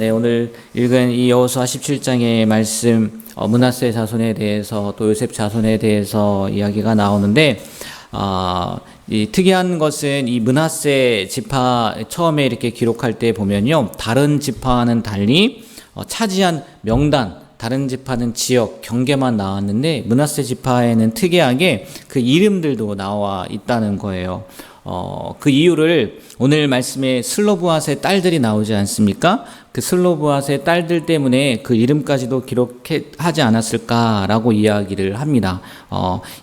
네, 오늘 읽은 이 여호수아 17장의 말씀, 므낫세 자손에 대해서 또 요셉 자손에 대해서 이야기가 나오는데, 이 특이한 것은 이 므낫세 지파 처음에 이렇게 기록할 때 보면요, 다른 지파와는 달리 차지한 명단, 다른 지파는 지역, 경계만 나왔는데 므낫세 지파에는 특이하게 그 이름들도 나와 있다는 거예요. 그 이유를 오늘 말씀에 슬로브앗의 딸들이 나오지 않습니까? 그 슬로브앗의 딸들 때문에 그 이름까지도 기록하지 않았을까라고 이야기를 합니다.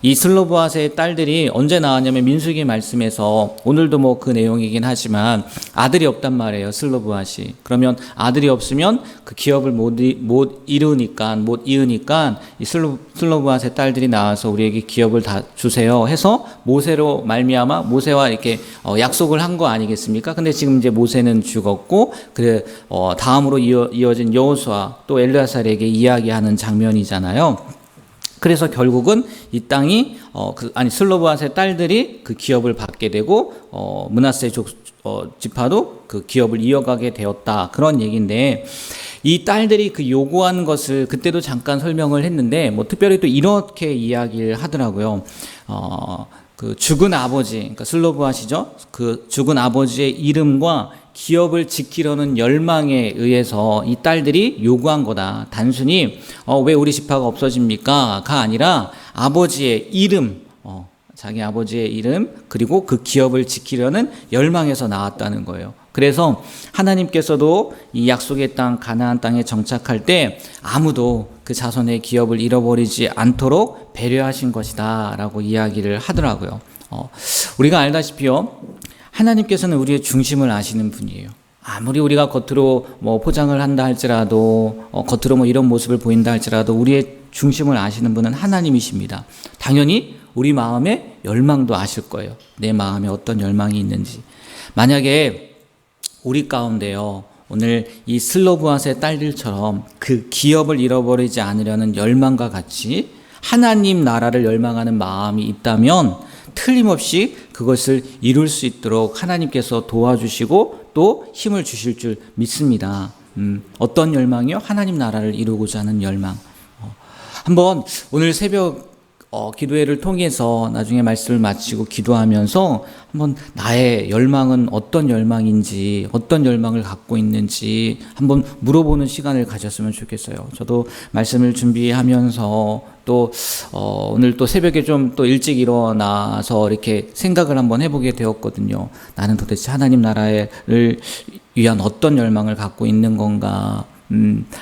이 슬로브앗의 딸들이 언제 나왔냐면 민수기 말씀에서, 오늘도 뭐 그 내용이긴 하지만 아들이 없단 말이에요, 슬로브앗이. 그러면 아들이 없으면 그 기업을 못 이으니까 이 슬로브앗의 딸들이 나와서 우리에게 기업을 다 주세요 해서 모세로 말미암아 모세와 이렇게 약속을 한 거 아니겠습니까? 근데 지금 이제 모세는 죽었고, 다음으로 이어진 여호수아 또 엘르아살에게 이야기하는 장면이잖아요. 그래서 결국은 이 땅이 슬로브앗의 딸들이 그 기업을 받게 되고 므낫세 지파도 그 기업을 이어가게 되었다, 그런 얘기인데, 이 딸들이 그 요구한 것을 그때도 잠깐 설명을 했는데 특별히 또 이렇게 이야기를 하더라고요. 그 죽은 아버지, 그러니까 슬로브앗이죠. 그 죽은 아버지의 이름과 기업을 지키려는 열망에 의해서 이 딸들이 요구한 거다. 단순히 왜 우리 지파가 없어집니까? 가 아니라 아버지의 이름, 자기 아버지의 이름, 그리고 그 기업을 지키려는 열망에서 나왔다는 거예요. 그래서 하나님께서도 이 약속의 땅 가나안 땅에 정착할 때 아무도 그 자손의 기업을 잃어버리지 않도록 배려하신 것이다 라고 이야기를 하더라고요. 우리가 알다시피요, 하나님께서는 우리의 중심을 아시는 분이에요. 아무리 우리가 겉으로 포장을 한다 할지라도, 겉으로 이런 모습을 보인다 할지라도 우리의 중심을 아시는 분은 하나님이십니다. 당연히 우리 마음의 열망도 아실 거예요. 내 마음에 어떤 열망이 있는지. 만약에 우리 가운데요, 오늘 이 슬로브앗의 딸들처럼 그 기업을 잃어버리지 않으려는 열망과 같이 하나님 나라를 열망하는 마음이 있다면 틀림없이 그것을 이룰 수 있도록 하나님께서 도와주시고 또 힘을 주실 줄 믿습니다. 어떤 열망이요? 하나님 나라를 이루고자 하는 열망. 한번 오늘 새벽 기도회를 통해서 나중에 말씀을 마치고 기도하면서 한번 나의 열망은 어떤 열망인지, 어떤 열망을 갖고 있는지 한번 물어보는 시간을 가졌으면 좋겠어요. 저도 말씀을 준비하면서 또 오늘 또 새벽에 좀 또 일찍 일어나서 이렇게 생각을 한번 해보게 되었거든요. 나는 도대체 하나님 나라를 위한 어떤 열망을 갖고 있는 건가?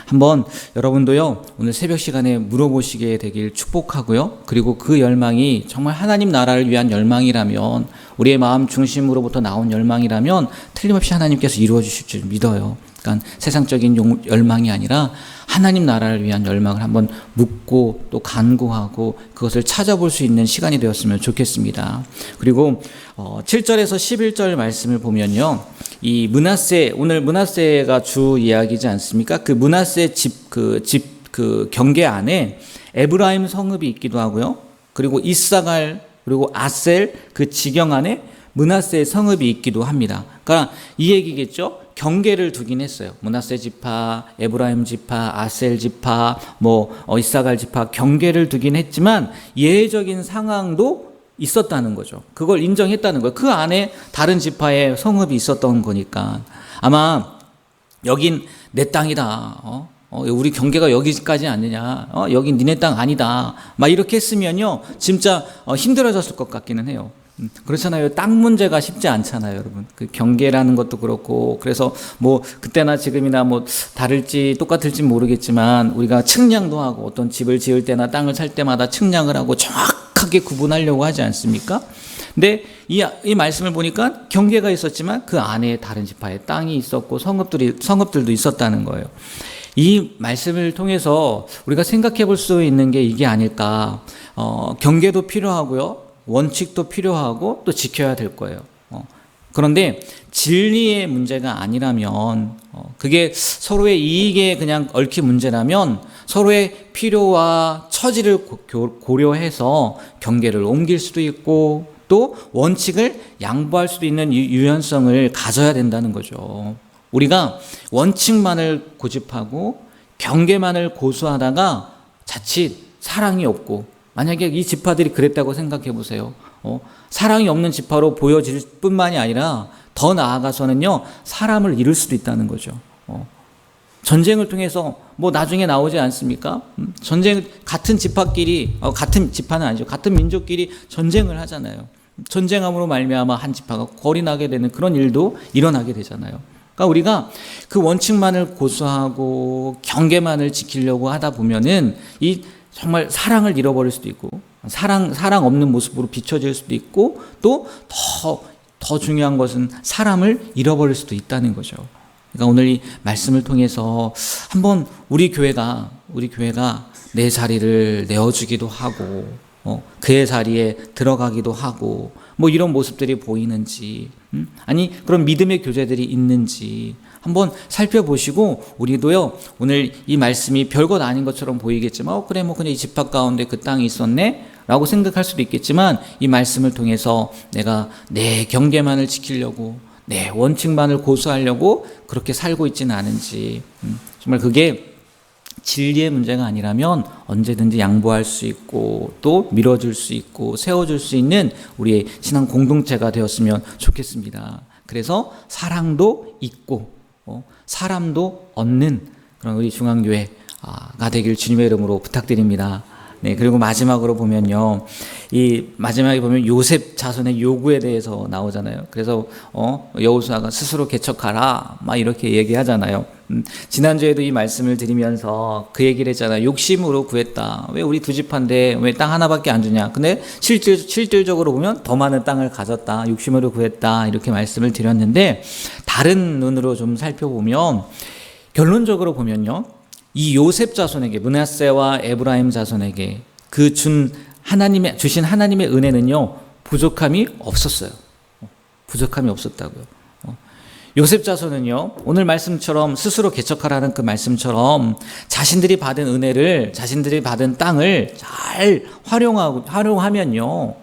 한번 여러분도요, 오늘 새벽 시간에 물어보시게 되길 축복하고요. 그리고 그 열망이 정말 하나님 나라를 위한 열망이라면, 우리의 마음 중심으로부터 나온 열망이라면 틀림없이 하나님께서 이루어 주실 줄 믿어요. 그러니까 세상적인 열망이 아니라 하나님 나라를 위한 열망을 한번 묻고 또 간구하고 그것을 찾아볼 수 있는 시간이 되었으면 좋겠습니다. 그리고 7절에서 11절 말씀을 보면요, 이 므낫세, 오늘 므낫세가 주 이야기지 않습니까? 그 므낫세 그 경계 안에 에브라임 성읍이 있기도 하고요. 그리고 이사갈, 그리고 아셀 그 지경 안에 므낫세 성읍이 있기도 합니다. 그러니까 이 얘기겠죠? 경계를 두긴 했어요. 므낫세 지파, 에브라임 지파, 아셀 지파, 이사갈 지파 경계를 두긴 했지만 예외적인 상황도 있었다는 거죠. 그걸 인정했다는 거예요. 그 안에 다른 지파의 성읍이 있었던 거니까. 아마 여긴 내 땅이다. 우리 경계가 여기까지 아니냐. 여긴 니네 땅 아니다. 막 이렇게 했으면요, 진짜 힘들어졌을 것 같기는 해요. 그렇잖아요. 땅 문제가 쉽지 않잖아요, 여러분. 그 경계라는 것도 그렇고. 그래서 그때나 지금이나 다를지 똑같을지 모르겠지만 우리가 측량도 하고, 어떤 집을 지을 때나 땅을 살 때마다 측량을 하고 정확하게 구분하려고 하지 않습니까? 근데 이 말씀을 보니까 경계가 있었지만 그 안에 다른 지파의 땅이 있었고 성읍들도 있었다는 거예요. 이 말씀을 통해서 우리가 생각해 볼 수 있는 게 이게 아닐까. 경계도 필요하고요, 원칙도 필요하고 또 지켜야 될 거예요. 그런데 진리의 문제가 아니라면, 그게 서로의 이익에 그냥 얽힌 문제라면 서로의 필요와 처지를 고려해서 경계를 옮길 수도 있고 또 원칙을 양보할 수도 있는 유연성을 가져야 된다는 거죠. 우리가 원칙만을 고집하고 경계만을 고수하다가 자칫 사랑이 없고, 만약에 이 지파들이 그랬다고 생각해 보세요. 사랑이 없는 지파로 보여질 뿐만이 아니라 더 나아가서는요, 사람을 잃을 수도 있다는 거죠. 전쟁을 통해서 뭐 나중에 나오지 않습니까? 전쟁, 같은 지파끼리, 같은 지파는 아니죠. 같은 민족끼리 전쟁을 하잖아요. 전쟁함으로 말미암아 한 지파가 골이 나게 되는 그런 일도 일어나게 되잖아요. 그러니까 우리가 그 원칙만을 고수하고 경계만을 지키려고 하다 보면은 이 정말 사랑을 잃어버릴 수도 있고, 사랑 없는 모습으로 비춰질 수도 있고, 또 더 중요한 것은 사람을 잃어버릴 수도 있다는 거죠. 그러니까 오늘 이 말씀을 통해서 한번 우리 교회가 내 자리를 내어주기도 하고, 그의 자리에 들어가기도 하고, 뭐 이런 모습들이 보이는지, 아니 그런 믿음의 교제들이 있는지 한번 살펴보시고, 우리도요 오늘 이 말씀이 별것 아닌 것처럼 보이겠지만 그래 뭐 그냥 이 집합 가운데 그 땅이 있었네 라고 생각할 수도 있겠지만, 이 말씀을 통해서 내가 내 경계만을 지키려고, 내 원칙만을 고수하려고 그렇게 살고 있지는 않은지, 정말 그게 진리의 문제가 아니라면 언제든지 양보할 수 있고 또 밀어줄 수 있고 세워줄 수 있는 우리의 신앙 공동체가 되었으면 좋겠습니다. 그래서 사랑도 있고 사람도 얻는 그런 우리 중앙교회가 되길 주님의 이름으로 부탁드립니다. 네, 그리고 마지막으로 보면요, 이 마지막에 보면 요셉 자손의 요구에 대해서 나오잖아요. 그래서 여호수아가 스스로 개척하라 막 이렇게 얘기하잖아요. 지난주에도 이 말씀을 드리면서 그 얘기를 했잖아요. 욕심으로 구했다. 왜 우리 두 집한데 왜 땅 하나밖에 안 주냐. 근데 실질적으로 보면 더 많은 땅을 가졌다. 욕심으로 구했다. 이렇게 말씀을 드렸는데, 다른 눈으로 좀 살펴보면 결론적으로 보면요, 이 요셉 자손에게, 므낫세와 에브라임 자손에게 주신 하나님의 은혜는요 부족함이 없었어요. 부족함이 없었다고요. 요셉 자손은요, 오늘 말씀처럼 스스로 개척하라는 그 말씀처럼 자신들이 받은 은혜를, 자신들이 받은 땅을 잘 활용하면요,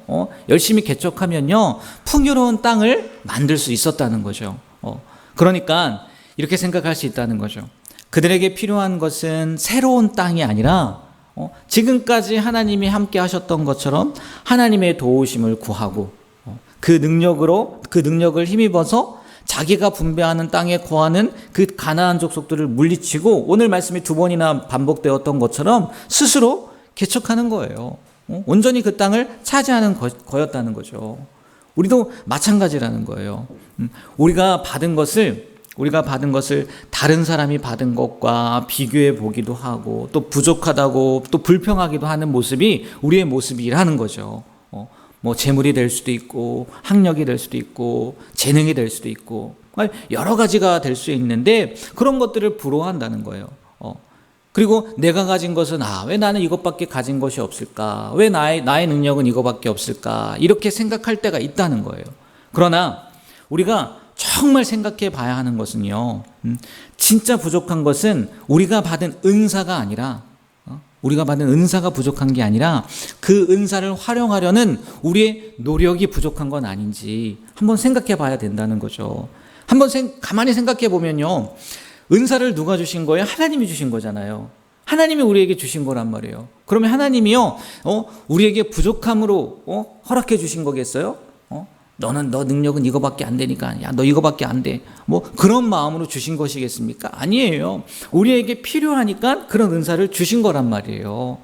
열심히 개척하면요 풍요로운 땅을 만들 수 있었다는 거죠. 그러니까 이렇게 생각할 수 있다는 거죠. 그들에게 필요한 것은 새로운 땅이 아니라 지금까지 하나님이 함께 하셨던 것처럼 하나님의 도우심을 구하고, 그 능력을 힘입어서 자기가 분배하는 땅에 거하는 그 가나안 족속들을 물리치고, 오늘 말씀이 두 번이나 반복되었던 것처럼 스스로 개척하는 거예요. 온전히 그 땅을 차지하는 거였다는 거죠. 우리도 마찬가지라는 거예요. 우리가 받은 것을 다른 사람이 받은 것과 비교해 보기도 하고, 또 부족하다고 또 불평하기도 하는 모습이 우리의 모습이라는 거죠. 뭐 재물이 될 수도 있고, 학력이 될 수도 있고, 재능이 될 수도 있고, 여러 가지가 될 수 있는데 그런 것들을 부러워한다는 거예요. 그리고 내가 가진 것은 왜 나는 이것밖에 가진 것이 없을까? 왜 나의 능력은 이거밖에 없을까? 이렇게 생각할 때가 있다는 거예요. 그러나 우리가 정말 생각해 봐야 하는 것은요, 진짜 부족한 것은 우리가 받은 은사가 부족한 게 아니라 그 은사를 활용하려는 우리의 노력이 부족한 건 아닌지 한번 생각해 봐야 된다는 거죠. 한번 가만히 생각해 보면요, 은사를 누가 주신 거예요? 하나님이 주신 거잖아요. 하나님이 우리에게 주신 거란 말이에요. 그러면 하나님이요, 우리에게 부족함으로 허락해 주신 거겠어요? 너 능력은 이거밖에 안 되니까, 야, 너 이거밖에 안 돼. 뭐 그런 마음으로 주신 것이겠습니까? 아니에요. 우리에게 필요하니까 그런 은사를 주신 거란 말이에요.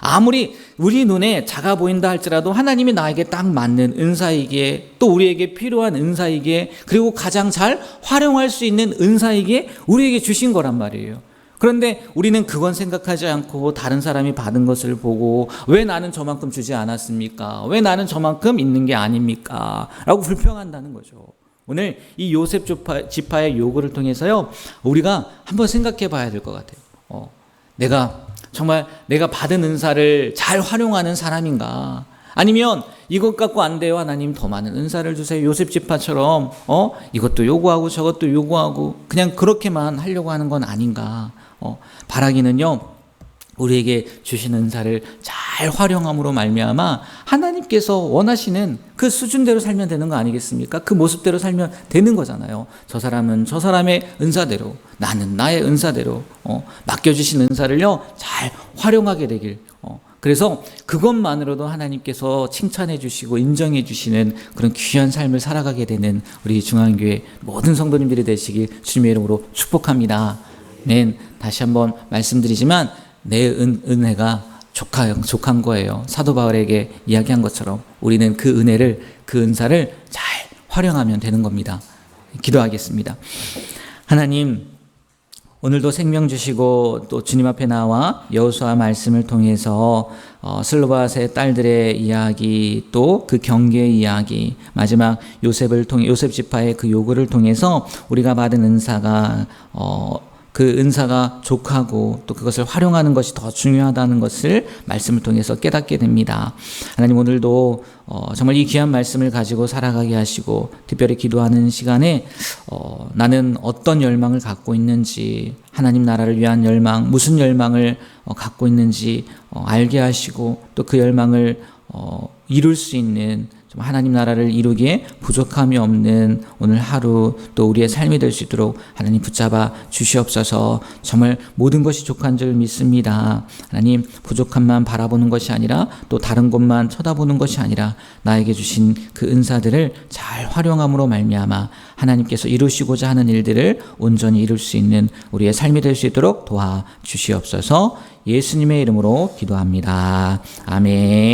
아무리 우리 눈에 작아 보인다 할지라도 하나님이 나에게 딱 맞는 은사이기에, 또 우리에게 필요한 은사이기에, 그리고 가장 잘 활용할 수 있는 은사이기에 우리에게 주신 거란 말이에요. 그런데 우리는 그건 생각하지 않고 다른 사람이 받은 것을 보고, 왜 나는 저만큼 주지 않았습니까? 왜 나는 저만큼 있는 게 아닙니까? 라고 불평한다는 거죠. 오늘 이 요셉 지파의 요구를 통해서요, 우리가 한번 생각해 봐야 될 것 같아요. 내가 받은 은사를 잘 활용하는 사람인가? 아니면 이것 갖고 안 돼요, 하나님 더 많은 은사를 주세요. 요셉 지파처럼 이것도 요구하고 저것도 요구하고 그냥 그렇게만 하려고 하는 건 아닌가? 바라기는요, 우리에게 주신 은사를 잘 활용함으로 말미암아 하나님께서 원하시는 그 수준대로 살면 되는 거 아니겠습니까? 그 모습대로 살면 되는 거잖아요. 저 사람은 저 사람의 은사대로, 나는 나의 은사대로 맡겨주신 은사를요 잘 활용하게 되길. 그래서 그것만으로도 하나님께서 칭찬해 주시고 인정해 주시는 그런 귀한 삶을 살아가게 되는 우리 중앙교회 모든 성도님들이 되시길 주님의 이름으로 축복합니다. 네, 다시 한번 말씀드리지만 내 은혜가 족한 거예요. 사도 바울에게 이야기한 것처럼 우리는 그 은혜를, 그 은사를 잘 활용하면 되는 겁니다. 기도하겠습니다. 하나님, 오늘도 생명 주시고 또 주님 앞에 나와 여호수아 말씀을 통해서 슬로바스의 딸들의 이야기, 또 그 경계의 이야기, 마지막 요셉을 통해 요셉 지파의 그 요구를 통해서 우리가 받은 은사가 그 은사가 족하고 또 그것을 활용하는 것이 더 중요하다는 것을 말씀을 통해서 깨닫게 됩니다. 하나님, 오늘도 정말 이 귀한 말씀을 가지고 살아가게 하시고 특별히 기도하는 시간에 나는 어떤 열망을 갖고 있는지, 하나님 나라를 위한 열망, 무슨 열망을 갖고 있는지 알게 하시고 또 그 열망을 이룰 수 있는, 하나님 나라를 이루기에 부족함이 없는 오늘 하루 또 우리의 삶이 될 수 있도록 하나님 붙잡아 주시옵소서. 정말 모든 것이 족한 줄 믿습니다. 하나님, 부족함만 바라보는 것이 아니라 또 다른 곳만 쳐다보는 것이 아니라 나에게 주신 그 은사들을 잘 활용함으로 말미암아 하나님께서 이루시고자 하는 일들을 온전히 이룰 수 있는 우리의 삶이 될 수 있도록 도와주시옵소서. 예수님의 이름으로 기도합니다. 아멘.